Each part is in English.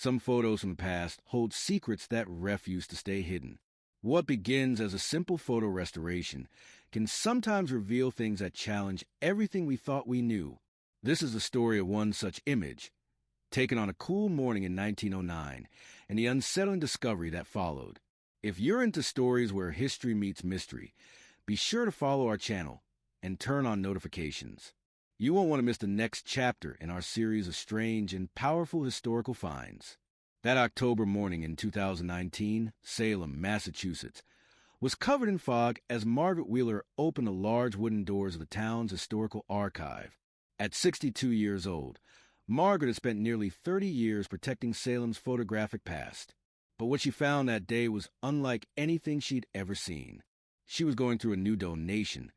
Some photos from the past hold secrets that refuse to stay hidden. What begins as a simple photo restoration can sometimes reveal things that challenge everything we thought we knew. This is the story of one such image, taken on a cool morning in 1909, and the unsettling discovery that followed. If you're into stories where history meets mystery, be sure to follow our channel and turn on notifications. You won't want to miss the next chapter in our series of strange and powerful historical finds. That October morning in 2019, Salem, Massachusetts, was covered in fog as Margaret Wheeler opened the large wooden doors of the town's historical archive. At 62 years old, Margaret had spent nearly 30 years protecting Salem's photographic past. But what she found that day was unlike anything she'd ever seen. She was going through a new donation,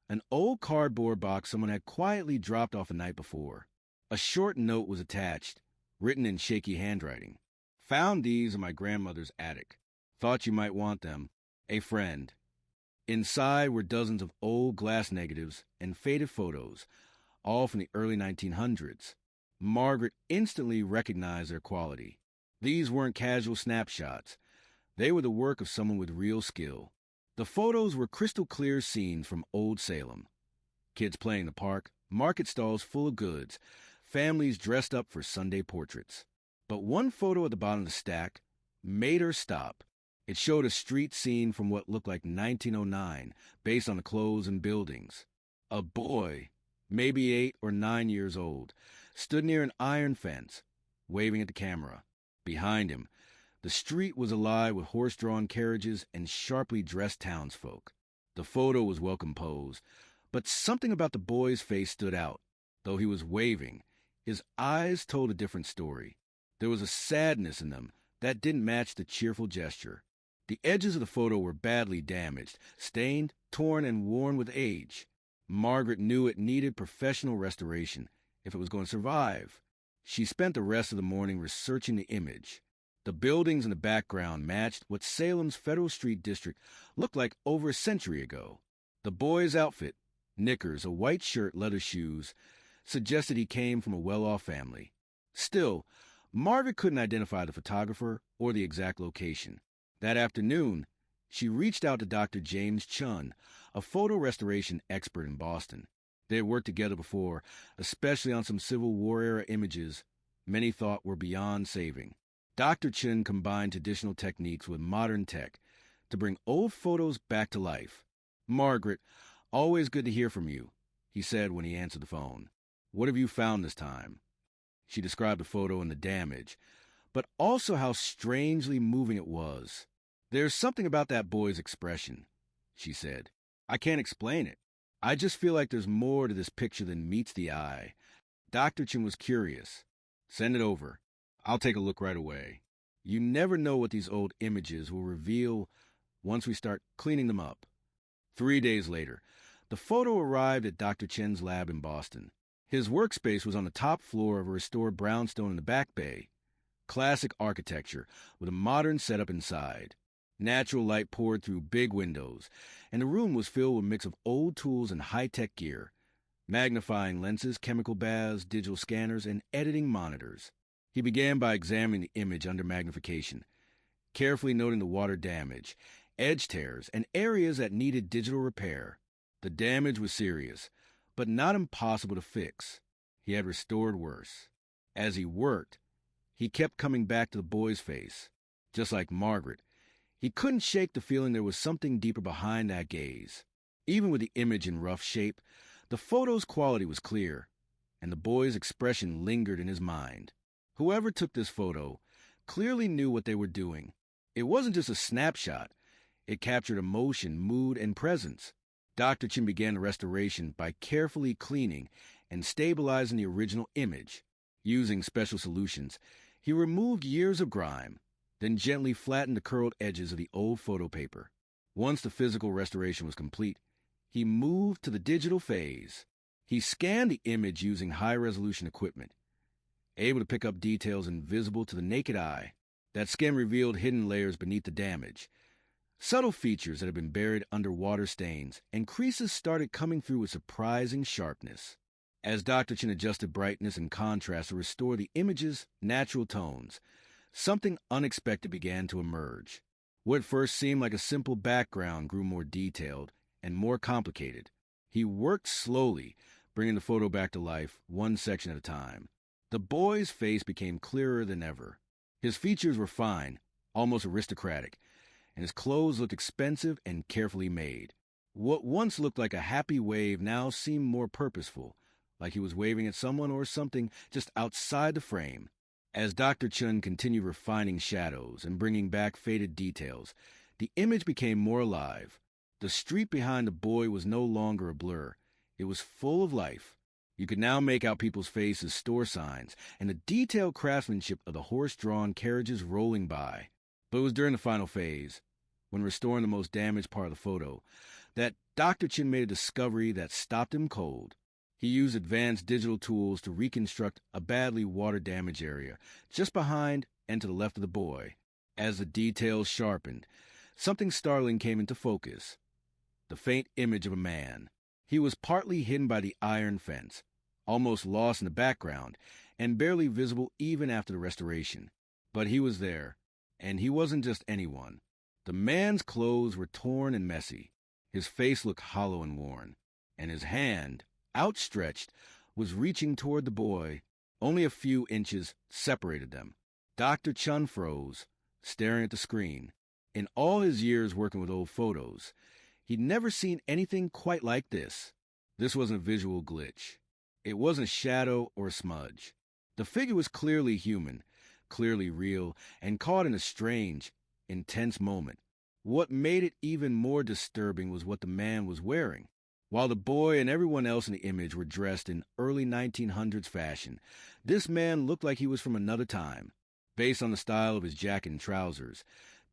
an old cardboard box someone had quietly dropped off the night before. A short note was attached, written in shaky handwriting. Found these in my grandmother's attic. Thought you might want them. A friend. Inside were dozens of old glass negatives and faded photos, all from the early 1900s. Margaret instantly recognized their quality. These weren't casual snapshots. They were the work of someone with real skill. The photos were crystal clear scenes from old Salem. Kids playing in the park, market stalls full of goods, families dressed up for Sunday portraits. But one photo at the bottom of the stack made her stop. It showed a street scene from what looked like 1909, based on the clothes and buildings. A boy, maybe 8 or 9 years old, stood near an iron fence, waving at the camera. Behind him, the street was alive with horse-drawn carriages and sharply dressed townsfolk. The photo was well composed, but something about the boy's face stood out. Though he was waving, his eyes told a different story. There was a sadness in them that didn't match the cheerful gesture. The edges of the photo were badly damaged, stained, torn, and worn with age. Margaret knew it needed professional restoration if it was going to survive. She spent the rest of the morning researching the image. The buildings in the background matched what Salem's Federal Street district looked like over a century ago. The boy's outfit, knickers, a white shirt, leather shoes, suggested he came from a well-off family. Still, Margaret couldn't identify the photographer or the exact location. That afternoon, she reached out to Dr. James Chun, a photo restoration expert in Boston. They had worked together before, especially on some Civil War-era images many thought were beyond saving. Dr. Chun combined traditional techniques with modern tech to bring old photos back to life. "Margaret, always good to hear from you," he said when he answered the phone. "What have you found this time?" She described the photo and the damage, but also how strangely moving it was. "There's something about that boy's expression," she said. "I can't explain it. I just feel like there's more to this picture than meets the eye." Dr. Chin was curious. "Send it over. I'll take a look right away. You never know what these old images will reveal once we start cleaning them up." 3 days later, the photo arrived at Dr. Chen's lab in Boston. His workspace was on the top floor of a restored brownstone in the back bay. Classic architecture with a modern setup inside. Natural light poured through big windows, and the room was filled with a mix of old tools and high-tech gear. Magnifying lenses, chemical baths, digital scanners, and editing monitors. He began by examining the image under magnification, carefully noting the water damage, edge tears, and areas that needed digital repair. The damage was serious, but not impossible to fix. He had restored worse. As he worked, he kept coming back to the boy's face. Just like Margaret, he couldn't shake the feeling there was something deeper behind that gaze. Even with the image in rough shape, the photo's quality was clear, and the boy's expression lingered in his mind. Whoever took this photo clearly knew what they were doing. It wasn't just a snapshot. It captured emotion, mood, and presence. Dr. Chin began the restoration by carefully cleaning and stabilizing the original image. Using special solutions, he removed years of grime, then gently flattened the curled edges of the old photo paper. Once the physical restoration was complete, he moved to the digital phase. He scanned the image using high-resolution equipment, able to pick up details invisible to the naked eye. That scan revealed hidden layers beneath the damage, subtle features that had been buried under water stains, and creases started coming through with surprising sharpness. As Dr. Chin adjusted brightness and contrast to restore the image's natural tones, something unexpected began to emerge. What first seemed like a simple background grew more detailed and more complicated. He worked slowly, bringing the photo back to life, one section at a time. The boy's face became clearer than ever. His features were fine, almost aristocratic, and his clothes looked expensive and carefully made. What once looked like a happy wave now seemed more purposeful, like he was waving at someone or something just outside the frame. As Dr. Chun continued refining shadows and bringing back faded details, the image became more alive. The street behind the boy was no longer a blur. It was full of life. You could now make out people's faces, store signs, and the detailed craftsmanship of the horse-drawn carriages rolling by. But it was during the final phase, when restoring the most damaged part of the photo, that Dr. Chin made a discovery that stopped him cold. He used advanced digital tools to reconstruct a badly water-damaged area just behind and to the left of the boy. As the details sharpened, something startling came into focus. The faint image of a man. He was partly hidden by the iron fence, almost lost in the background, and barely visible even after the restoration. But he was there, and he wasn't just anyone. The man's clothes were torn and messy. His face looked hollow and worn, and his hand, outstretched, was reaching toward the boy. Only a few inches separated them. Dr. Chun froze, staring at the screen. In all his years working with old photos, he'd never seen anything quite like this. This wasn't a visual glitch. It wasn't a shadow or a smudge. The figure was clearly human, clearly real, and caught in a strange, intense moment. What made it even more disturbing was what the man was wearing. While the boy and everyone else in the image were dressed in early 1900s fashion, this man looked like he was from another time. Based on the style of his jacket and trousers,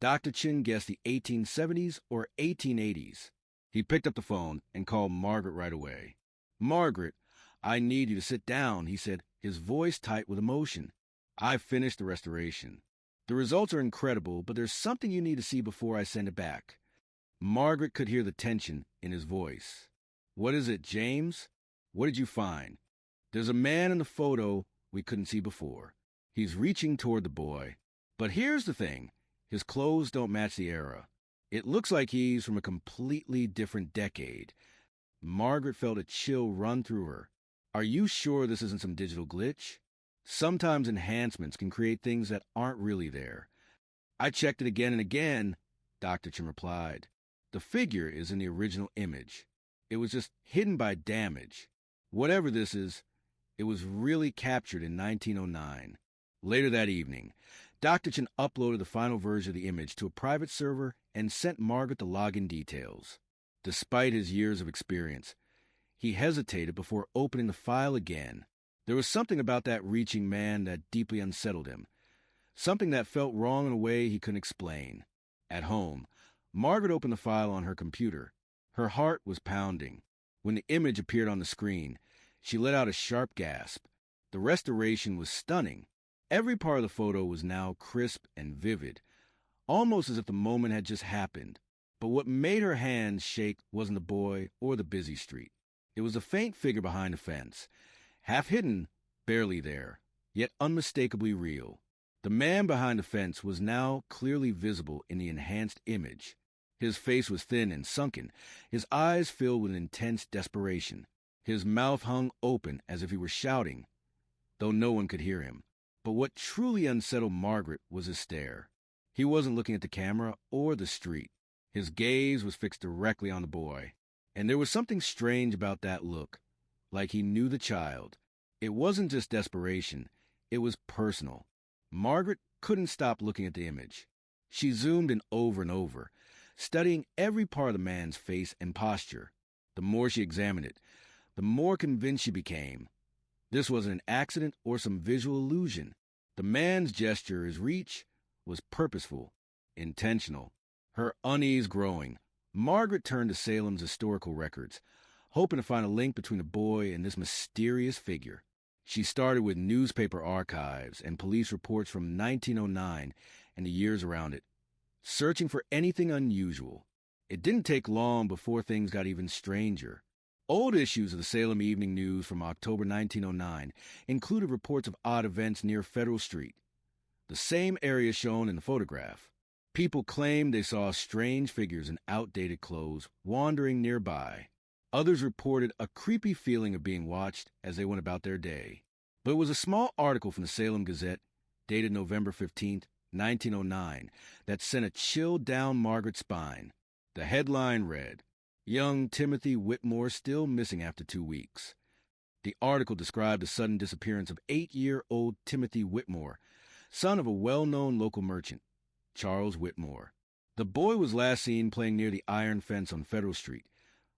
Dr. Chin guessed the 1870s or 1880s. He picked up the phone and called Margaret right away. "Margaret, I need you to sit down," he said, his voice tight with emotion. "I've finished the restoration. The results are incredible, but there's something you need to see before I send it back." Margaret could hear the tension in his voice. "What is it, James? What did you find?" "There's a man in the photo we couldn't see before. He's reaching toward the boy. But here's the thing. His clothes don't match the era. It looks like he's from a completely different decade." Margaret felt a chill run through her. "Are you sure this isn't some digital glitch? Sometimes enhancements can create things that aren't really there." "I checked it again and again," Dr. Chin replied. "The figure is in the original image. It was just hidden by damage. Whatever this is, it was really captured in 1909. Later that evening, Dr. Chin uploaded the final version of the image to a private server and sent Margaret the login details. Despite his years of experience, he hesitated before opening the file again. There was something about that reaching man that deeply unsettled him, something that felt wrong in a way he couldn't explain. At home, Margaret opened the file on her computer. Her heart was pounding. When the image appeared on the screen, she let out a sharp gasp. The restoration was stunning. Every part of the photo was now crisp and vivid, almost as if the moment had just happened. But what made her hands shake wasn't the boy or the busy street. It was a faint figure behind the fence, half hidden, barely there, yet unmistakably real. The man behind the fence was now clearly visible in the enhanced image. His face was thin and sunken, his eyes filled with intense desperation. His mouth hung open as if he were shouting, though no one could hear him. But what truly unsettled Margaret was his stare. He wasn't looking at the camera or the street. His gaze was fixed directly on the boy. And there was something strange about that look, like he knew the child. It wasn't just desperation, it was personal. Margaret couldn't stop looking at the image. She zoomed in over and over, studying every part of the man's face and posture. The more she examined it, the more convinced she became. This wasn't an accident or some visual illusion. The man's gesture, his reach, was purposeful, intentional. Her unease growing, Margaret turned to Salem's historical records, hoping to find a link between the boy and this mysterious figure. She started with newspaper archives and police reports from 1909 and the years around it, searching for anything unusual. It didn't take long before things got even stranger. Old issues of the Salem Evening News from October 1909 included reports of odd events near Federal Street, the same area shown in the photograph. People claimed they saw strange figures in outdated clothes wandering nearby. Others reported a creepy feeling of being watched as they went about their day. But it was a small article from the Salem Gazette, dated November 15, 1909, that sent a chill down Margaret's spine. The headline read, "Young Timothy Whitmore still missing after 2 weeks." The article described the sudden disappearance of 8-year-old Timothy Whitmore, son of a well-known local merchant, Charles Whitmore. The boy was last seen playing near the iron fence on Federal Street,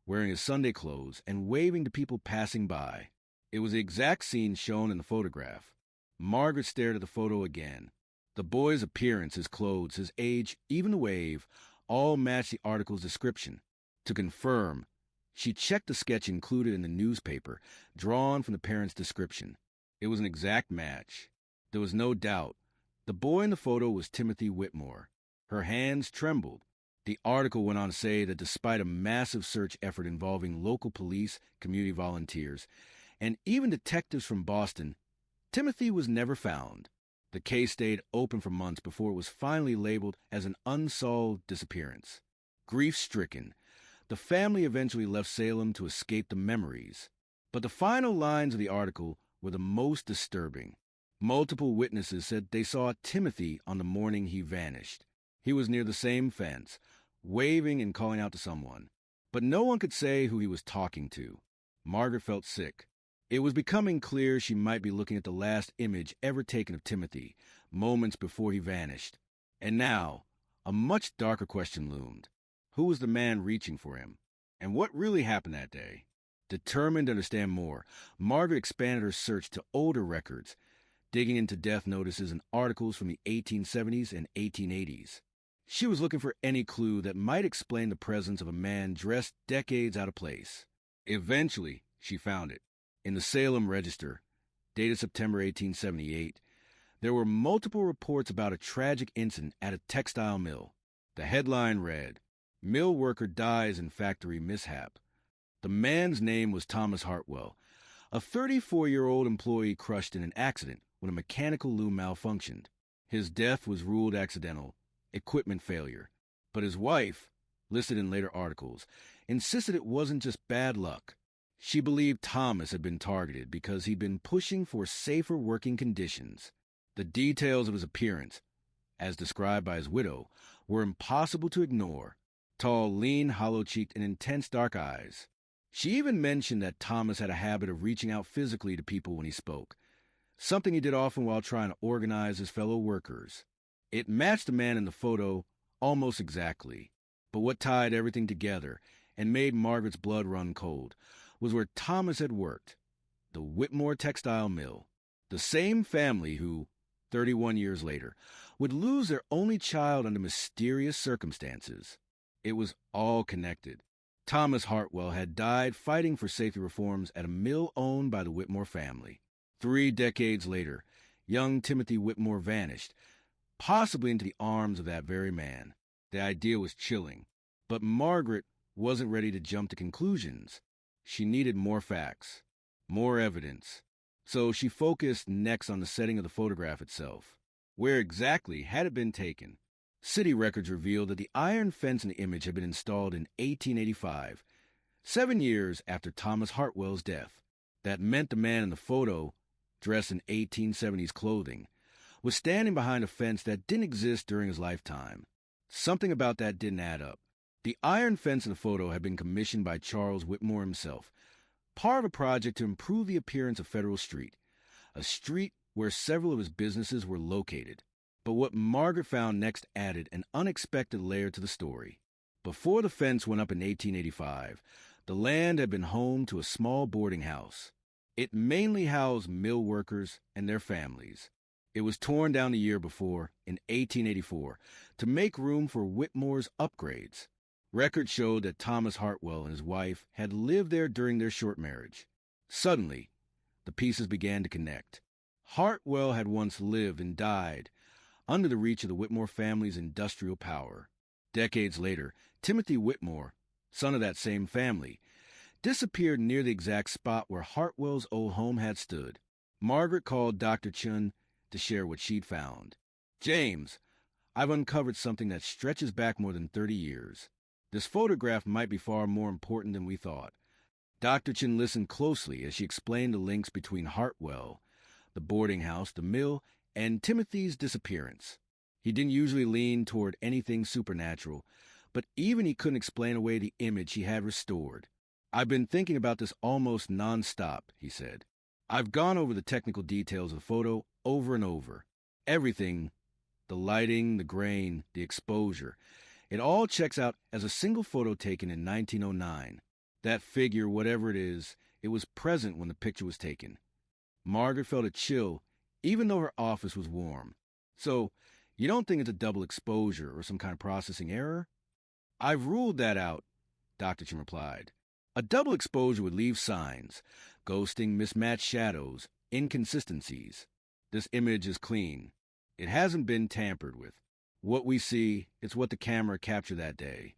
wearing his Sunday clothes and waving to people passing by. It was the exact scene shown in the photograph. Margaret stared at the photo again. The boy's appearance, his clothes, his age, even the wave, all matched the article's description. To confirm, she checked the sketch included in the newspaper, drawn from the parent's description. It was an exact match. There was no doubt. The boy in the photo was Timothy Whitmore. Her hands trembled. The article went on to say that despite a massive search effort involving local police, community volunteers, and even detectives from Boston, Timothy was never found. The case stayed open for months before it was finally labeled as an unsolved disappearance. Grief-stricken, the family eventually left Salem to escape the memories. But the final lines of the article were the most disturbing. Multiple witnesses said they saw Timothy on the morning he vanished. He was near the same fence, waving and calling out to someone. But no one could say who he was talking to. Margaret felt sick. It was becoming clear she might be looking at the last image ever taken of Timothy, moments before he vanished. And now, a much darker question loomed. Who was the man reaching for him? And what really happened that day? Determined to understand more, Margaret expanded her search to older records, digging into death notices and articles from the 1870s and 1880s. She was looking for any clue that might explain the presence of a man dressed decades out of place. Eventually, she found it. In the Salem Register, dated September 1878, there were multiple reports about a tragic incident at a textile mill. The headline read, "Mill worker dies in factory mishap." The man's name was Thomas Hartwell, a 34-year-old employee crushed in an accident when a mechanical loom malfunctioned. His death was ruled accidental, equipment failure. But his wife, listed in later articles, insisted it wasn't just bad luck. She believed Thomas had been targeted because he'd been pushing for safer working conditions. The details of his appearance, as described by his widow, were impossible to ignore. Tall, lean, hollow-cheeked, and intense dark eyes. She even mentioned that Thomas had a habit of reaching out physically to people when he spoke, something he did often while trying to organize his fellow workers. It matched the man in the photo almost exactly. But what tied everything together and made Margaret's blood run cold was where Thomas had worked, the Whitmore textile mill. The same family who, 31 years later, would lose their only child under mysterious circumstances. It was all connected. Thomas Hartwell had died fighting for safety reforms at a mill owned by the Whitmore family. 3 decades later, young Timothy Whitmore vanished, possibly into the arms of that very man. The idea was chilling, but Margaret wasn't ready to jump to conclusions. She needed more facts, more evidence. So she focused next on the setting of the photograph itself. Where exactly had it been taken? City records revealed that the iron fence in the image had been installed in 1885, 7 years after Thomas Hartwell's death. That meant the man in the photo, dressed in 1870s clothing, was standing behind a fence that didn't exist during his lifetime. Something about that didn't add up. The iron fence in the photo had been commissioned by Charles Whitmore himself, part of a project to improve the appearance of Federal Street, a street where several of his businesses were located. But what Margaret found next added an unexpected layer to the story. Before the fence went up in 1885, the land had been home to a small boarding house. It mainly housed mill workers and their families. It was torn down the year before, in 1884, to make room for Whitmore's upgrades. Records showed that Thomas Hartwell and his wife had lived there during their short marriage. Suddenly, the pieces began to connect. Hartwell had once lived and died under the reach of the Whitmore family's industrial power. Decades later, Timothy Whitmore, son of that same family, disappeared near the exact spot where Hartwell's old home had stood. Margaret called Dr. Chun to share what she'd found. "James, I've uncovered something that stretches back more than 30 years. This photograph might be far more important than we thought." Dr. Chin listened closely as she explained the links between Hartwell, the boarding house, the mill, and Timothy's disappearance. He didn't usually lean toward anything supernatural, but even he couldn't explain away the image he had restored. "I've been thinking about this almost nonstop," he said. "I've gone over the technical details of the photo over and over. Everything, the lighting, the grain, the exposure, it all checks out as a single photo taken in 1909. That figure, whatever it is, it was present when the picture was taken." Margaret felt a chill, even though her office was warm. "So, you don't think it's a double exposure or some kind of processing error?" "I've ruled that out," Dr. Chin replied. "A double exposure would leave signs, ghosting, mismatched shadows, inconsistencies. This image is clean. It hasn't been tampered with. What we see, it's what the camera captured that day."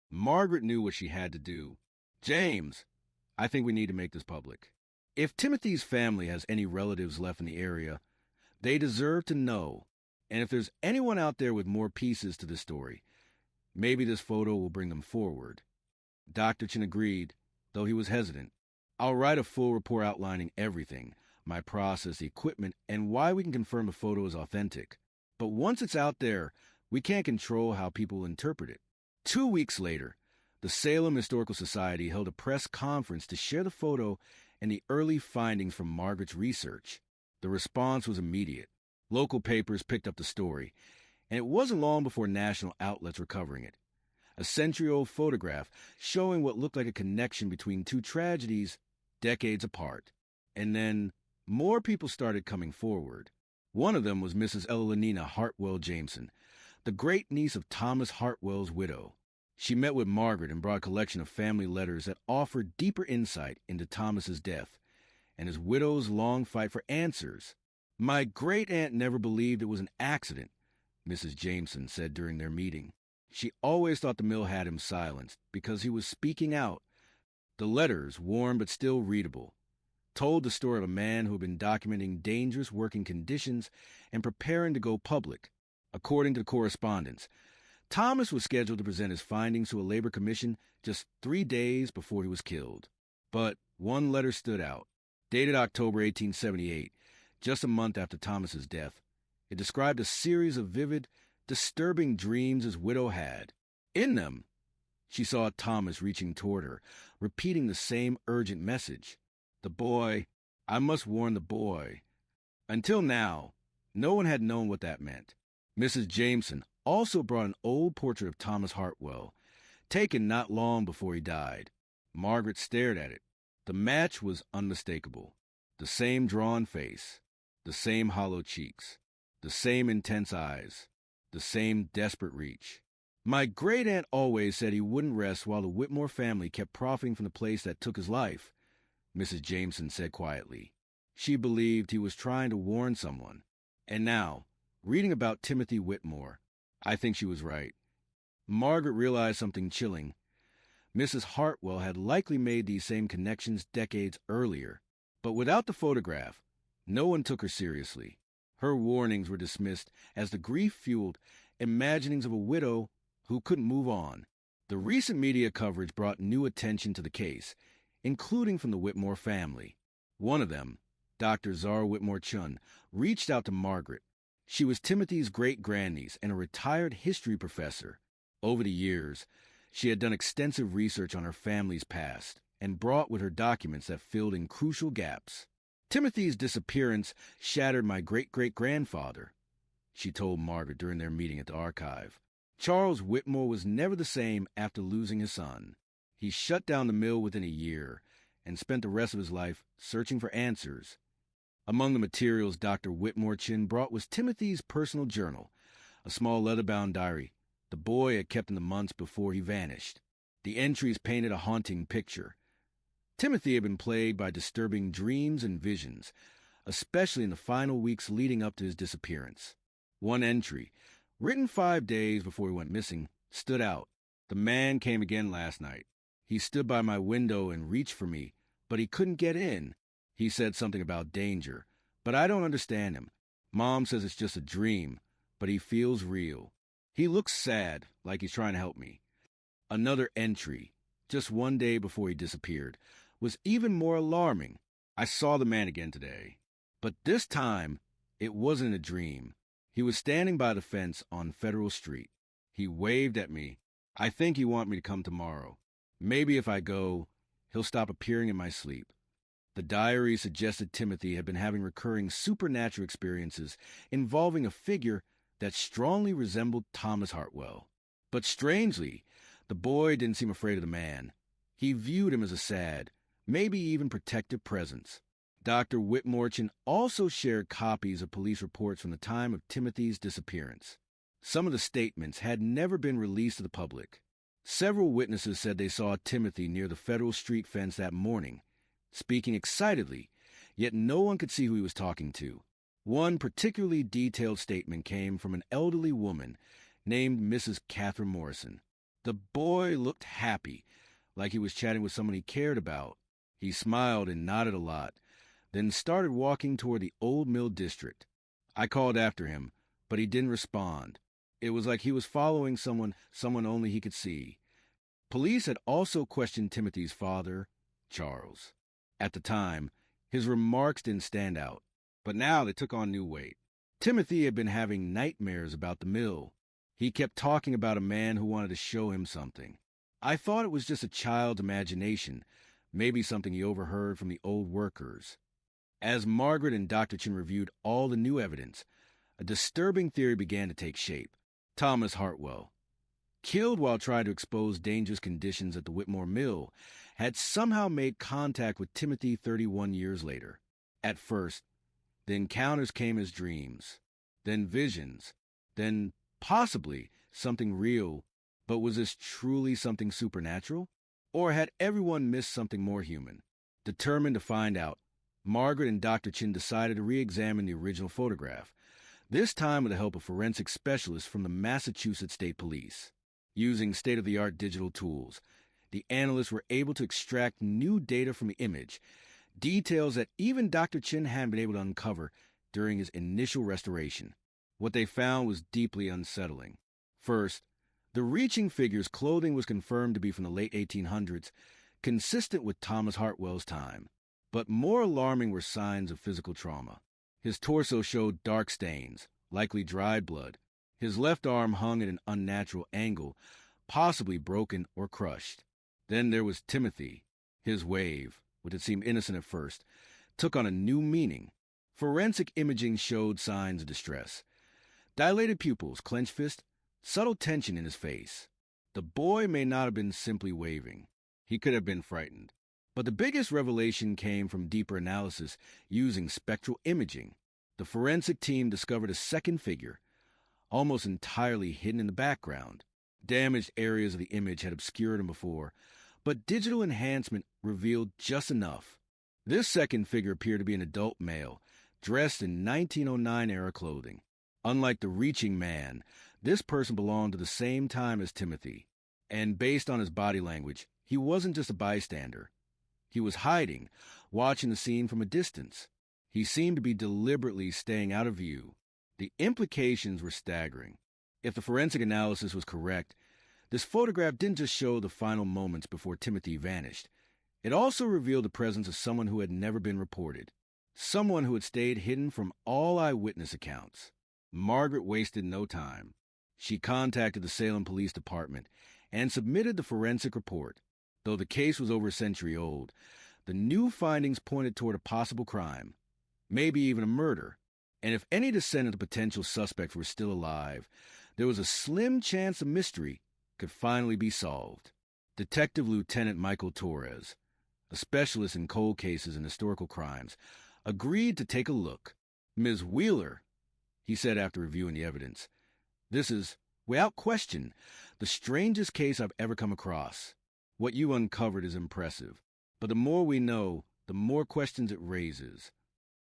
Margaret knew what she had to do. "James, I think we need to make this public. If Timothy's family has any relatives left in the area, they deserve to know. And if there's anyone out there with more pieces to this story, maybe this photo will bring them forward." Dr. Chin agreed, though he was hesitant. "I'll write a full report outlining everything, my process, the equipment, and why we can confirm the photo is authentic. But once it's out there, we can't control how people will interpret it." 2 weeks later, the Salem Historical Society held a press conference to share the photo and the early findings from Margaret's research. The response was immediate. Local papers picked up the story, and it wasn't long before national outlets were covering it. A century-old photograph showing what looked like a connection between two tragedies decades apart. And then more people started coming forward. One of them was Mrs. Elenina Hartwell Jameson, the great-niece of Thomas Hartwell's widow. She met with Margaret and brought a collection of family letters that offered deeper insight into Thomas's death and his widow's long fight for answers. "My great-aunt never believed it was an accident," Mrs. Jameson said during their meeting. "She always thought the mill had him silenced because he was speaking out." The letters, warm but still readable, told the story of a man who had been documenting dangerous working conditions and preparing to go public. According to the correspondence, Thomas was scheduled to present his findings to a labor commission just 3 days before he was killed. But one letter stood out. Dated October 1878, just a month after Thomas's death, it described a series of vivid, disturbing dreams his widow had. In them, she saw Thomas reaching toward her, repeating the same urgent message. "The boy, I must warn the boy." Until now, no one had known what that meant. Mrs. Jameson also brought an old portrait of Thomas Hartwell, taken not long before he died. Margaret stared at it. The match was unmistakable. The same drawn face, the same hollow cheeks, the same intense eyes, the same desperate reach. "My great-aunt always said he wouldn't rest while the Whitmore family kept profiting from the place that took his life," Mrs. Jameson said quietly. She believed he was trying to warn someone. And now, reading about Timothy Whitmore, I think she was right. Margaret realized something chilling. Mrs. Hartwell had likely made these same connections decades earlier. But without the photograph, no one took her seriously. Her warnings were dismissed as the grief-fueled imaginings of a widow who couldn't move on. The recent media coverage brought new attention to the case, including from the Whitmore family. One of them, Dr. Zara Whitmore Chun, reached out to Margaret. She was Timothy's great-grandniece and a retired history professor. Over the years, she had done extensive research on her family's past and brought with her documents that filled in crucial gaps. "Timothy's disappearance shattered my great-great-grandfather," she told Margaret during their meeting at the archive. "Charles Whitmore was never the same after losing his son. He shut down the mill within a year and spent the rest of his life searching for answers." Among the materials Dr. Whitmore Chin brought was Timothy's personal journal, a small leather-bound diary the boy had kept in the months before he vanished. The entries painted a haunting picture. Timothy had been plagued by disturbing dreams and visions, especially in the final weeks leading up to his disappearance. One entry, written 5 days before he went missing, stood out. "The man came again last night. He stood by my window and reached for me, but he couldn't get in. He said something about danger, but I don't understand him. Mom says it's just a dream, but he feels real. He looks sad, like he's trying to help me. Another entry, just one day before he disappeared, was even more alarming. I saw the man again today, but this time it wasn't a dream. He was standing by the fence on Federal Street. He waved at me. I think he wants me to come tomorrow. Maybe if I go, he'll stop appearing in my sleep. The diary suggested Timothy had been having recurring supernatural experiences involving a figure that strongly resembled Thomas Hartwell. But strangely, the boy didn't seem afraid of the man. He viewed him as a sad, maybe even protective presence. Dr. Whitmorchin also shared copies of police reports from the time of Timothy's disappearance. Some of the statements had never been released to the public. Several witnesses said they saw Timothy near the Federal Street fence that morning, speaking excitedly, yet no one could see who he was talking to. One particularly detailed statement came from an elderly woman named Mrs. Catherine Morrison. The boy looked happy, like he was chatting with someone he cared about. He smiled and nodded a lot, then started walking toward the Old Mill District. I called after him, but he didn't respond. It was like he was following someone only he could see. Police had also questioned Timothy's father, Charles. At the time, his remarks didn't stand out, but now they took on new weight. Timothy had been having nightmares about the mill. He kept talking about a man who wanted to show him something. I thought it was just a child's imagination, maybe something he overheard from the old workers. As Margaret and Dr. Chin reviewed all the new evidence, a disturbing theory began to take shape. Thomas Hartwell, killed while trying to expose dangerous conditions at the Whitmore Mill, had somehow made contact with Timothy 31 years later. At first, the encounters came as dreams, then visions, then possibly something real. But was this truly something supernatural? Or had everyone missed something more human? Determined to find out, Margaret and Dr. Chin decided to re-examine the original photograph, this time with the help of forensic specialists from the Massachusetts State Police. Using state-of-the-art digital tools, the analysts were able to extract new data from the image, details that even Dr. Chin hadn't been able to uncover during his initial restoration. What they found was deeply unsettling. First, the reaching figure's clothing was confirmed to be from the late 1800s, consistent with Thomas Hartwell's time. But more alarming were signs of physical trauma. His torso showed dark stains, likely dried blood. His left arm hung at an unnatural angle, possibly broken or crushed. Then there was Timothy. His wave, which had seemed innocent at first, took on a new meaning. Forensic imaging showed signs of distress. Dilated pupils, clenched fist, subtle tension in his face. The boy may not have been simply waving. He could have been frightened. But the biggest revelation came from deeper analysis using spectral imaging. The forensic team discovered a second figure, almost entirely hidden in the background. Damaged areas of the image had obscured him before, but digital enhancement revealed just enough. This second figure appeared to be an adult male, dressed in 1909-era clothing. Unlike the reaching man, this person belonged to the same time as Timothy. And based on his body language, he wasn't just a bystander. He was hiding, watching the scene from a distance. He seemed to be deliberately staying out of view. The implications were staggering. If the forensic analysis was correct, this photograph didn't just show the final moments before Timothy vanished. It also revealed the presence of someone who had never been reported. Someone who had stayed hidden from all eyewitness accounts. Margaret wasted no time. She contacted the Salem Police Department and submitted the forensic report. Though the case was over a century old, the new findings pointed toward a possible crime, maybe even a murder. And if any descendant of potential suspects were still alive, there was a slim chance the mystery could finally be solved. Detective Lieutenant Michael Torres, a specialist in cold cases and historical crimes, agreed to take a look. "Ms. Wheeler," he said after reviewing the evidence, "this is, without question, the strangest case I've ever come across. What you uncovered is impressive, but the more we know, the more questions it raises."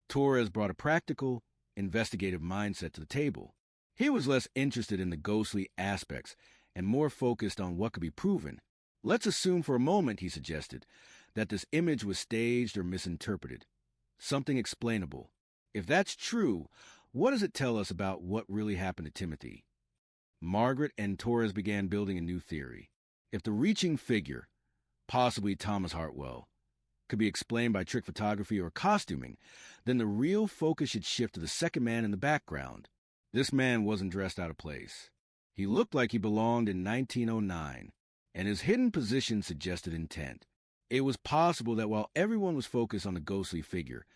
Torres brought a practical, investigative mindset to the table. He was less interested in the ghostly aspects and more focused on what could be proven. Let's assume for a moment, he suggested, that this image was staged or misinterpreted. Something explainable. If that's true, what does it tell us about what really happened to Timothy? Margaret and Torres began building a new theory. If the reaching figure, possibly Thomas Hartwell, could be explained by trick photography or costuming, then the real focus should shift to the second man in the background. This man wasn't dressed out of place. He looked like he belonged in 1909, and his hidden position suggested intent. It was possible that while everyone was focused on the ghostly figure,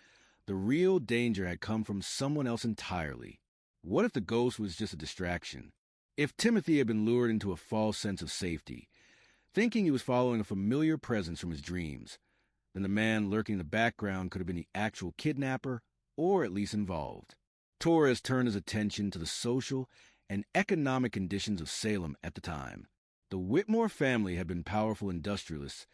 the real danger had come from someone else entirely. What if the ghost was just a distraction? If Timothy had been lured into a false sense of safety, thinking he was following a familiar presence from his dreams, then the man lurking in the background could have been the actual kidnapper, or at least involved. Torres turned his attention to the social and economic conditions of Salem at the time. The Whitmore family had been powerful industrialists,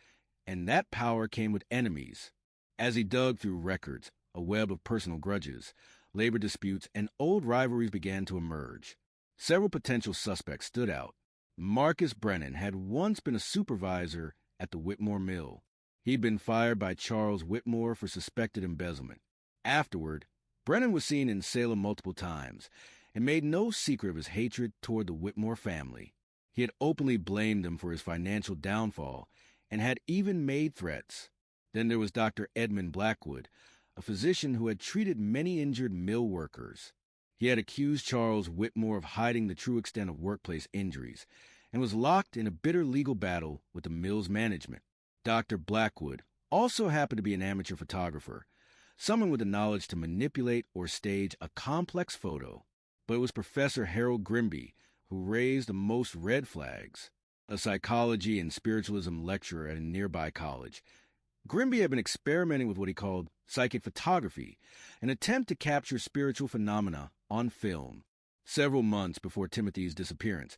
and that power came with enemies. As he dug through records, a web of personal grudges, labor disputes, and old rivalries began to emerge. Several potential suspects stood out. Marcus Brennan had once been a supervisor at the Whitmore Mill. He'd been fired by Charles Whitmore for suspected embezzlement. Afterward, Brennan was seen in Salem multiple times and made no secret of his hatred toward the Whitmore family. He had openly blamed them for his financial downfall and had even made threats. Then there was Dr. Edmund Blackwood, a physician who had treated many injured mill workers. He had accused Charles Whitmore of hiding the true extent of workplace injuries and was locked in a bitter legal battle with the mill's management. Dr. Blackwood also happened to be an amateur photographer, someone with the knowledge to manipulate or stage a complex photo. But it was Professor Harold Grimby who raised the most red flags. A psychology and spiritualism lecturer at a nearby college, Grimby had been experimenting with what he called psychic photography, an attempt to capture spiritual phenomena on film. Several months before Timothy's disappearance,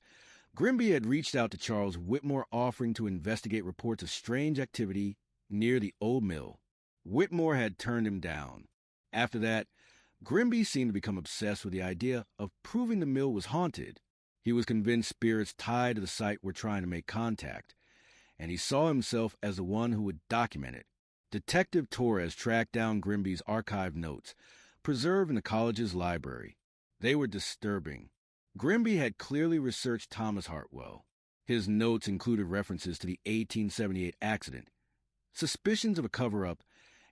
Grimby had reached out to Charles Whitmore offering to investigate reports of strange activity near the old mill. Whitmore had turned him down. After that, Grimby seemed to become obsessed with the idea of proving the mill was haunted. He was convinced spirits tied to the site were trying to make contact, and he saw himself as the one who would document it. Detective Torres tracked down Grimby's archived notes, preserved in the college's library. They were disturbing. Grimby had clearly researched Thomas Hartwell. His notes included references to the 1878 accident, suspicions of a cover-up,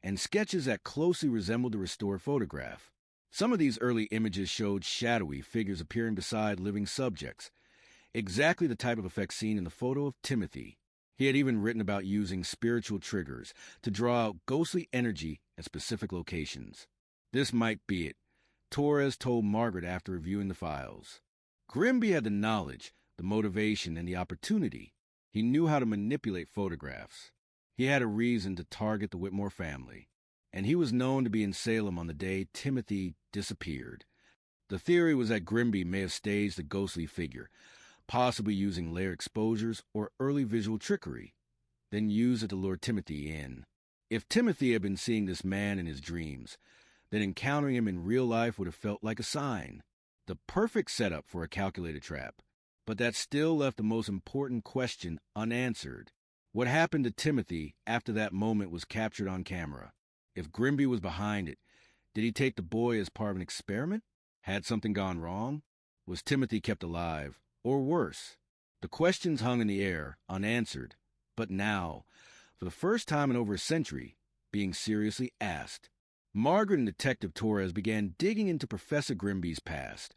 and sketches that closely resembled the restored photograph. Some of these early images showed shadowy figures appearing beside living subjects, exactly the type of effect seen in the photo of Timothy. He had even written about using spiritual triggers to draw out ghostly energy at specific locations. This might be it, Torres told Margaret after reviewing the files. Grimby had the knowledge, the motivation, and the opportunity. He knew how to manipulate photographs. He had a reason to target the Whitmore family, and he was known to be in Salem on the day Timothy disappeared. The theory was that Grimby may have staged the ghostly figure, possibly using layered exposures or early visual trickery, then used it to lure Timothy in. If Timothy had been seeing this man in his dreams, then encountering him in real life would have felt like a sign. The perfect setup for a calculated trap. But that still left the most important question unanswered. What happened to Timothy after that moment was captured on camera? If Grimby was behind it, did he take the boy as part of an experiment? Had something gone wrong? Was Timothy kept alive? Or worse? The questions hung in the air, unanswered, but now, for the first time in over a century, being seriously asked. Margaret and Detective Torres began digging into Professor Grimby's past,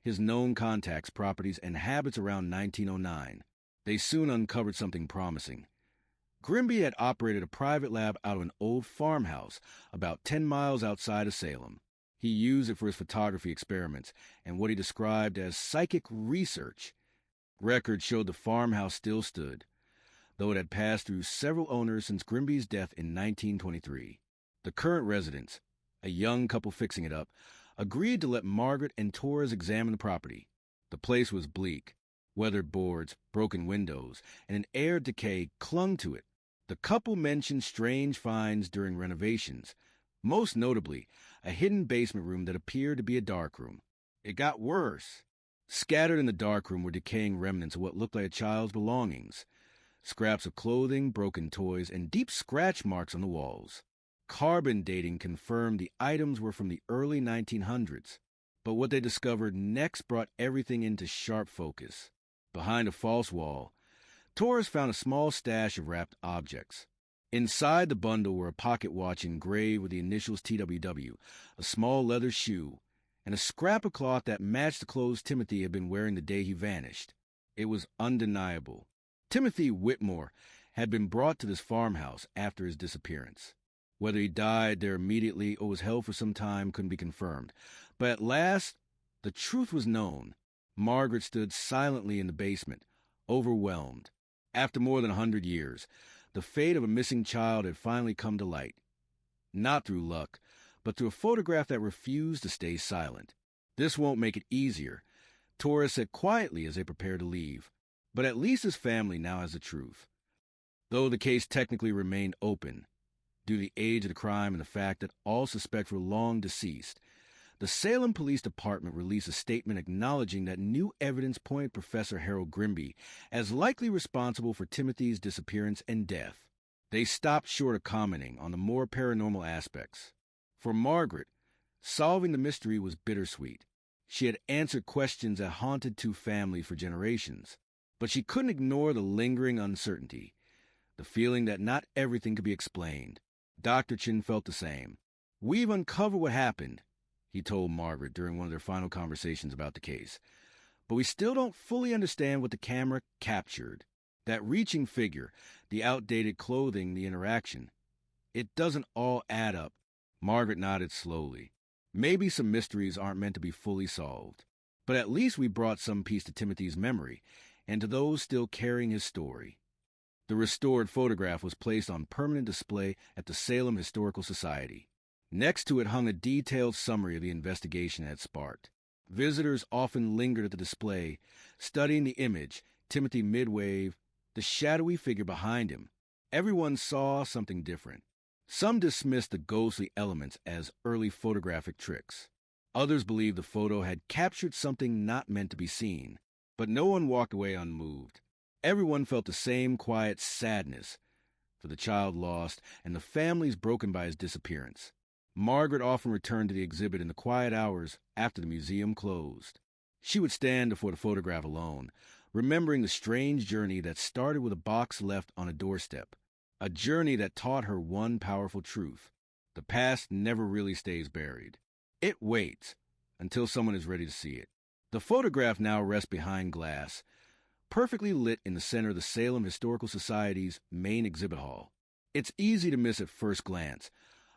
his known contacts, properties, and habits around 1909. They soon uncovered something promising. Grimby had operated a private lab out of an old farmhouse about 10 miles outside of Salem. He used it for his photography experiments and what he described as psychic research. Records showed the farmhouse still stood, though it had passed through several owners since Grimby's death in 1923. The current residents, a young couple fixing it up, agreed to let Margaret and Torres examine the property. The place was bleak. Weathered boards, broken windows, and an air of decay clung to it. The couple mentioned strange finds during renovations, most notably a hidden basement room that appeared to be a darkroom. It got worse. Scattered in the darkroom were decaying remnants of what looked like a child's belongings. scraps of clothing, broken toys, and deep scratch marks on the walls. Carbon dating confirmed the items were from the early 1900s, but what they discovered next brought everything into sharp focus. Behind a false wall, Torres found a small stash of wrapped objects. Inside the bundle were a pocket watch engraved with the initials TWW, a small leather shoe, and a scrap of cloth that matched the clothes Timothy had been wearing the day he vanished. It was undeniable. Timothy Whitmore had been brought to this farmhouse after his disappearance. Whether he died there immediately or was held for some time couldn't be confirmed. But at last, the truth was known. Margaret stood silently in the basement, overwhelmed. After more than 100 years, the fate of a missing child had finally come to light. Not through luck, but through a photograph that refused to stay silent. "This won't make it easier," Torres said quietly as they prepared to leave. But at least his family now has the truth. Though the case technically remained open, due to the age of the crime and the fact that all suspects were long deceased, the Salem Police Department released a statement acknowledging that new evidence pointed Professor Harold Grimby as likely responsible for Timothy's disappearance and death. They stopped short of commenting on the more paranormal aspects. For Margaret, solving the mystery was bittersweet. She had answered questions that haunted two families for generations, but she couldn't ignore the lingering uncertainty, the feeling that not everything could be explained. Dr. Chin felt the same. "We've uncovered what happened," he told Margaret during one of their final conversations about the case. "But we still don't fully understand what the camera captured. That reaching figure, the outdated clothing, the interaction. It doesn't all add up." Margaret nodded slowly. "Maybe some mysteries aren't meant to be fully solved. But at least we brought some piece to Timothy's memory, and to those still carrying his story." The restored photograph was placed on permanent display at the Salem Historical Society. Next to it hung a detailed summary of the investigation it had sparked. Visitors often lingered at the display, studying the image, Timothy midwave, the shadowy figure behind him. Everyone saw something different. Some dismissed the ghostly elements as early photographic tricks. Others believed the photo had captured something not meant to be seen. But no one walked away unmoved. Everyone felt the same quiet sadness for the child lost and the families broken by his disappearance. Margaret often returned to the exhibit in the quiet hours after the museum closed. She would stand before the photograph alone, remembering the strange journey that started with a box left on a doorstep, a journey that taught her one powerful truth: the past never really stays buried. It waits until someone is ready to see it. The photograph now rests behind glass, perfectly lit in the center of the Salem Historical Society's main exhibit hall. It's easy to miss at first glance,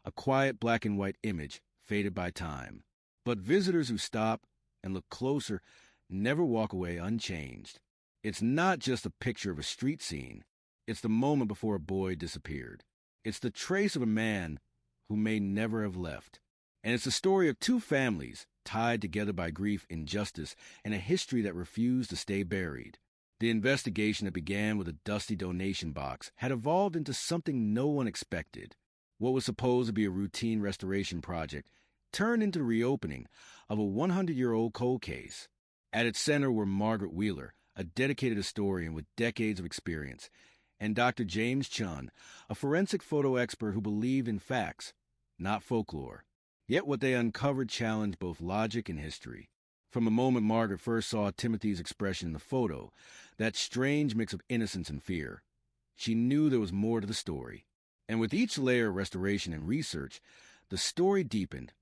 a quiet black and white image faded by time. But visitors who stop and look closer never walk away unchanged. It's not just a picture of a street scene. It's the moment before a boy disappeared. It's the trace of a man who may never have left. And it's the story of two families tied together by grief, injustice, and a history that refused to stay buried. The investigation that began with a dusty donation box had evolved into something no one expected. What was supposed to be a routine restoration project turned into the reopening of a 100-year-old cold case. At its center were Margaret Wheeler, a dedicated historian with decades of experience, and Dr. James Chun, a forensic photo expert who believed in facts, not folklore. Yet what they uncovered challenged both logic and history. From the moment Margaret first saw Timothy's expression in the photo, that strange mix of innocence and fear, she knew there was more to the story. And with each layer of restoration and research, the story deepened.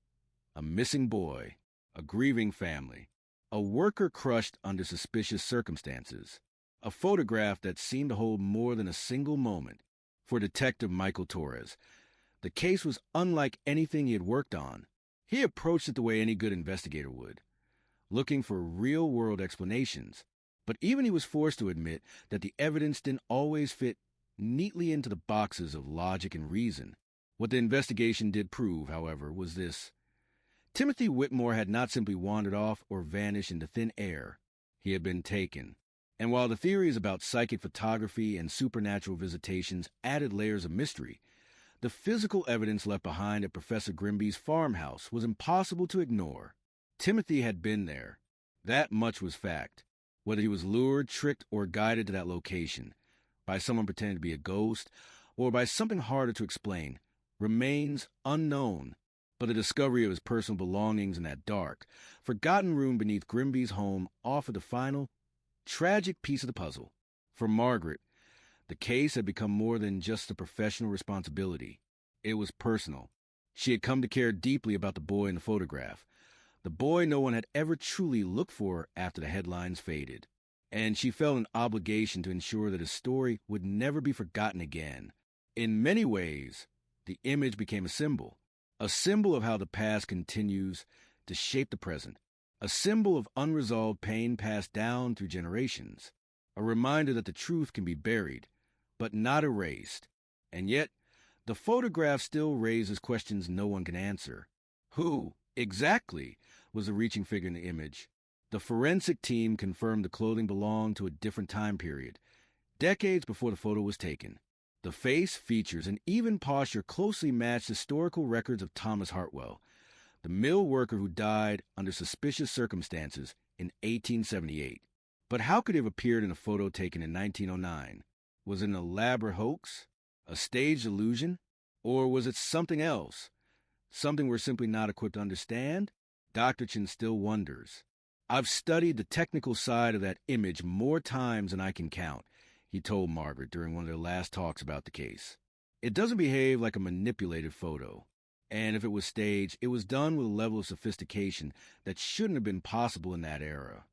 A missing boy, a grieving family, a worker crushed under suspicious circumstances, a photograph that seemed to hold more than a single moment. For Detective Michael Torres, the case was unlike anything he had worked on. He approached it the way any good investigator would, looking for real-world explanations. But even he was forced to admit that the evidence didn't always fit neatly into the boxes of logic and reason. What the investigation did prove, however, was this: Timothy Whitmore had not simply wandered off or vanished into thin air. He had been taken. And while the theories about psychic photography and supernatural visitations added layers of mystery, the physical evidence left behind at Professor Grimby's farmhouse was impossible to ignore. Timothy had been there. That much was fact. Whether he was lured, tricked, or guided to that location, by someone pretending to be a ghost, or by something harder to explain, remains unknown. But the discovery of his personal belongings in that dark, forgotten room beneath Grimby's home offered the final, tragic piece of the puzzle. For Margaret, the case had become more than just a professional responsibility. It was personal. She had come to care deeply about the boy in the photograph, the boy no one had ever truly looked for after the headlines faded. And she felt an obligation to ensure that his story would never be forgotten again. In many ways, the image became a symbol of how the past continues to shape the present, a symbol of unresolved pain passed down through generations, a reminder that the truth can be buried, but not erased. And yet, the photograph still raises questions no one can answer. Who, exactly, was the reaching figure in the image? The forensic team confirmed the clothing belonged to a different time period, decades before the photo was taken. The face, features, and even posture closely matched historical records of Thomas Hartwell, the mill worker who died under suspicious circumstances in 1878. But how could he have appeared in a photo taken in 1909? Was it an elaborate hoax? A staged illusion? Or was it something else? Something we're simply not equipped to understand? Dr. Chin still wonders. I've studied the technical side of that image more times than I can count, he told Margaret during one of their last talks about the case. It doesn't behave like a manipulated photo. And if it was staged, it was done with a level of sophistication that shouldn't have been possible in that era.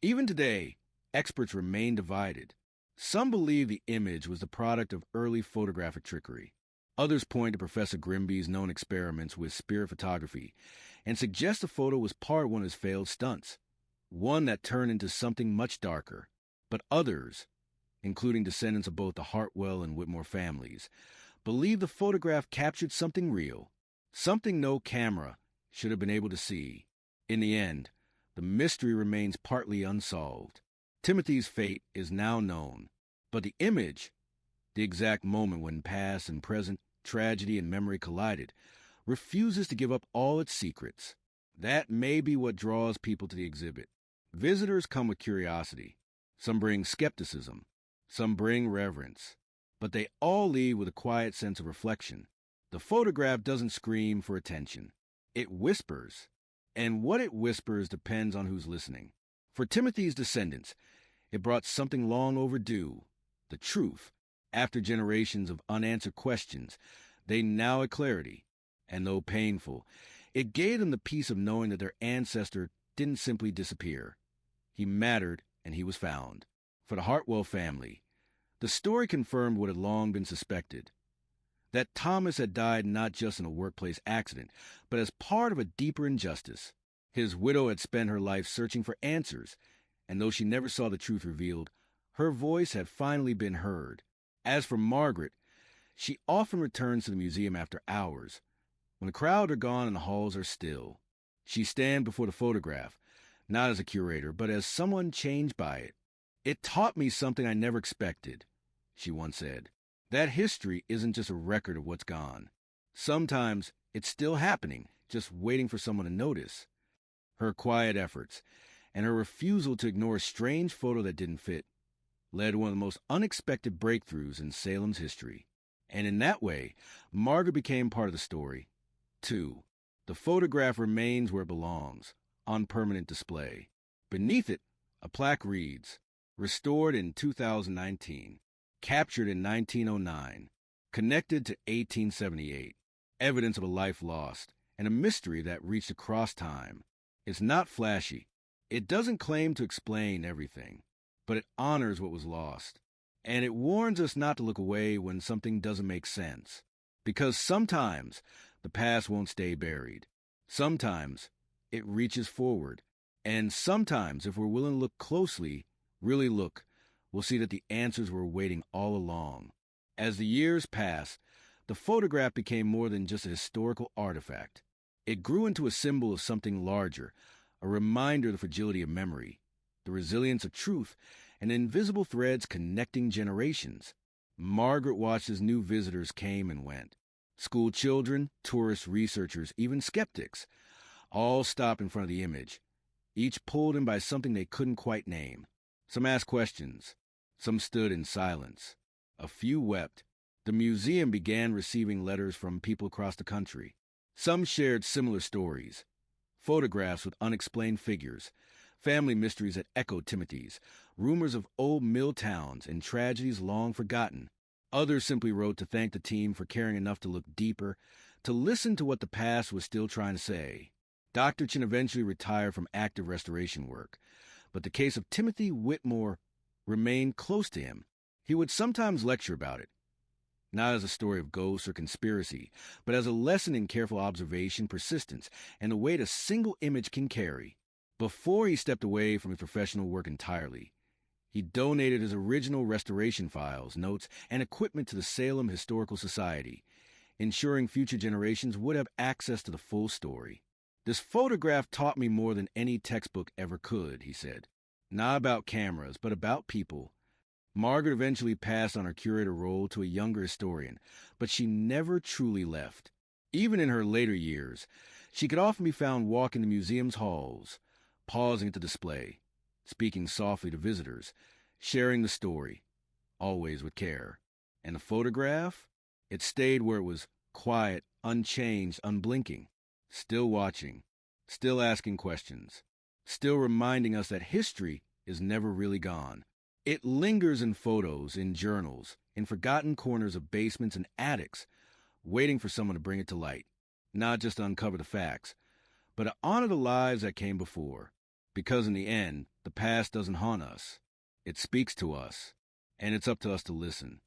Even today, experts remain divided. Some believe the image was the product of early photographic trickery. Others point to Professor Grimby's known experiments with spirit photography and suggest the photo was part of one of his failed stunts, one that turned into something much darker. But others, including descendants of both the Hartwell and Whitmore families, believe the photograph captured something real, something no camera should have been able to see. In the end, the mystery remains partly unsolved. Timothy's fate is now known, but the image, the exact moment when past and present, tragedy and memory collided, refuses to give up all its secrets. That may be what draws people to the exhibit. Visitors come with curiosity. Some bring skepticism. Some bring reverence. But they all leave with a quiet sense of reflection. The photograph doesn't scream for attention. It whispers. And what it whispers depends on who's listening. For Timothy's descendants, it brought something long overdue, the truth. After generations of unanswered questions, they now had clarity. And though painful, it gave them the peace of knowing that their ancestor didn't simply disappear. He mattered, and he was found. For the Hartwell family, the story confirmed what had long been suspected, that Thomas had died not just in a workplace accident, but as part of a deeper injustice. His widow had spent her life searching for answers, and though she never saw the truth revealed, her voice had finally been heard. As for Margaret, she often returns to the museum after hours, when the crowd are gone and the halls are still. She stands before the photograph, not as a curator, but as someone changed by it. "It taught me something I never expected," she once said. "That history isn't just a record of what's gone. Sometimes it's still happening, just waiting for someone to notice." Her quiet efforts, and her refusal to ignore a strange photo that didn't fit, led to one of the most unexpected breakthroughs in Salem's history. And in that way, Margaret became part of the story, too. The photograph remains where it belongs, on permanent display. Beneath it, a plaque reads, "Restored in 2019, captured in 1909, connected to 1878, evidence of a life lost, and a mystery that reached across time." It's not flashy. It doesn't claim to explain everything, but it honors what was lost. And it warns us not to look away when something doesn't make sense. Because sometimes the past won't stay buried. Sometimes it reaches forward. And sometimes, if we're willing to look closely, really look, we'll see that the answers were waiting all along. As the years passed, the photograph became more than just a historical artifact. It grew into a symbol of something larger, a reminder of the fragility of memory, the resilience of truth, and invisible threads connecting generations. Margaret watched as new visitors came and went. School children, tourists, researchers, even skeptics, all stopped in front of the image, each pulled in by something they couldn't quite name. Some asked questions. Some stood in silence. A few wept. The museum began receiving letters from people across the country. Some shared similar stories, photographs with unexplained figures, family mysteries that echoed Timothy's, rumors of old mill towns and tragedies long forgotten. Others simply wrote to thank the team for caring enough to look deeper, to listen to what the past was still trying to say. Dr. Chin eventually retired from active restoration work, but the case of Timothy Whitmore remained close to him. He would sometimes lecture about it, not as a story of ghosts or conspiracy, but as a lesson in careful observation, persistence, and the weight a single image can carry. Before he stepped away from his professional work entirely, he donated his original restoration files, notes, and equipment to the Salem Historical Society, ensuring future generations would have access to the full story. This photograph taught me more than any textbook ever could, he said. Not about cameras, but about people. Margaret eventually passed on her curator role to a younger historian, but she never truly left. Even in her later years, she could often be found walking the museum's halls, pausing at the display, speaking softly to visitors, sharing the story, always with care. And the photograph? It stayed where it was, quiet, unchanged, unblinking, still watching, still asking questions, still reminding us that history is never really gone. It lingers in photos, in journals, in forgotten corners of basements and attics, waiting for someone to bring it to light, not just to uncover the facts, but to honor the lives that came before. Because in the end, the past doesn't haunt us. It speaks to us, and it's up to us to listen.